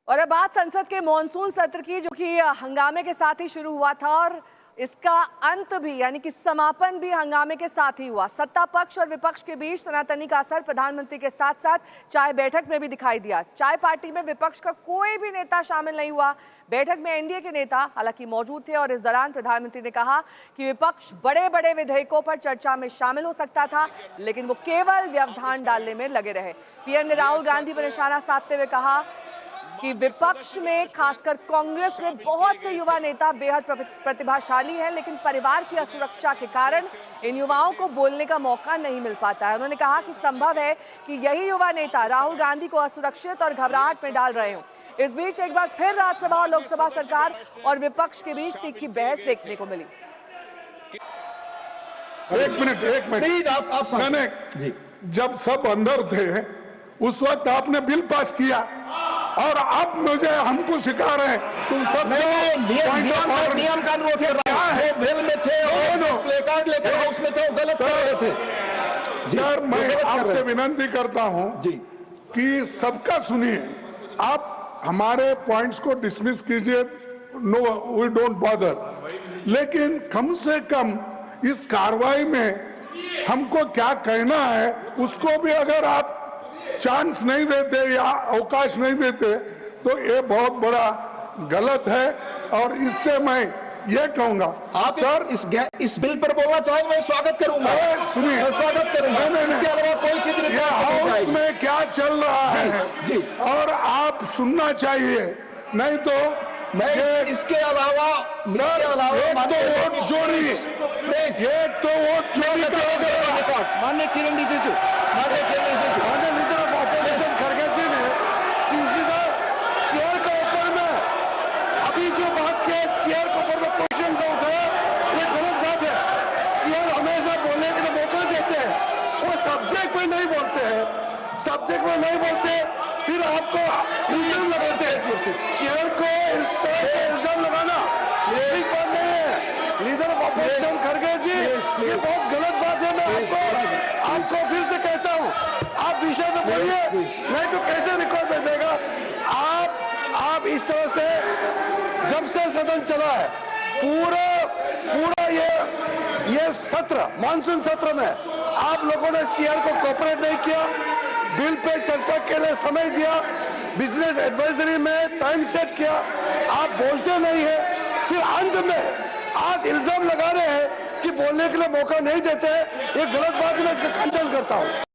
और अब बात संसद के मॉनसून सत्र की, जो कि हंगामे के साथ ही शुरू हुआ था और इसका अंत भी यानी कि समापन भी हंगामे के साथ ही हुआ। सत्ता पक्ष और विपक्ष के बीच सनातनी का असर प्रधानमंत्री के साथ साथ चाय बैठक में भी दिखाई दिया। चाय पार्टी में विपक्ष का कोई भी नेता शामिल नहीं हुआ। बैठक में एनडीए के नेता हालांकि मौजूद थे और इस दौरान प्रधानमंत्री ने कहा कि विपक्ष बड़े बड़े विधेयकों पर चर्चा में शामिल हो सकता था, लेकिन वो केवल व्यवधान डालने में लगे रहे। पीएम ने राहुल गांधी पर निशाना साधते हुए कहा कि विपक्ष में खासकर कांग्रेस में बहुत से युवा नेता बेहद प्रतिभाशाली हैं, लेकिन परिवार की असुरक्षा के कारण इन युवाओं को बोलने का मौका नहीं मिल पाता है। उन्होंने कहा कि संभव है कि यही युवा नेता राहुल गांधी को असुरक्षित और घबराहट में डाल रहे हों। इस बीच एक बार फिर राज्यसभा और लोकसभा सरकार और विपक्ष के बीच तीखी बहस देखने को मिली। एक मिनट आप मैंने जब सब अंदर थे उस वक्त आपने बिल पास किया और अब मुझे हमको सिखा रहे हैं तुम सब नियम कानून क्या है। बिल में थे और प्ले कार्ड लेकर हाउस में थे, गलत कर रहे थे। सर मैं आपसे विनती करता हूं कि सबका सुनिए। आप हमारे पॉइंट्स को डिसमिस कीजिए, नो वी डोंट बॉदर, लेकिन कम से कम इस कार्रवाई में हमको क्या कहना है उसको भी अगर आप चांस नहीं देते या अवकाश नहीं देते तो ये बहुत बड़ा गलत है। और इससे मैं ये कहूंगा आप सर इस बिल पर बोलना चाहेंगे, मैं स्वागत करूंगा। सुनिए, स्वागत करूंगा। इसके अलावा कोई चीज नहीं। हाउस में क्या चल रहा है जी और आप सुनना चाहिए, नहीं तो मैं इसके अलावा सर एक तो वोट चोरी, एक तो वोट चोरी माननीय किरण रिजिजू, माननीय किरण रिजिजू, माननीय लीडर ऑफ ऑपोजिशन खड़गे जी ने सीधा चेयर के ऊपर में अभी जो बात की चेयर के ऊपर में क्वेश्चन जो उठे ये गलत बात है। चेयर हमेशा बोलने के लिए मौका देते हैं, वो सब्जेक्ट में नहीं बोलते हैं, सब्जेक्ट में नहीं बोलते फिर आपको इल्जाम लगाते हैं। चेयर को इस तरह से इल्जाम लगाना ठीक बात नहीं है। लीडर ऑफ ऑपोजिशन खड़गे जी, ये बहुत गलत बात है। मैं आपको फिर से कहता हूं, आप विषय में बोलिए, नहीं तो कैसे रिकॉर्ड भेजेगा। आप इस तरह से जब से सदन चला है पूरा ये सत्र मानसून सत्र में आप लोगों ने चेयर को कोऑपरेट नहीं किया, बिल पे चर्चा के लिए समय दिया, बिजनेस एडवाइजरी में टाइम सेट किया, आप बोलते नहीं है। फिर अंत में आज इल्जाम लगा रहे हैं कि बोलने के लिए मौका नहीं देते हैं। ये गलत बात है, मैं इसका खंडन करता हूं।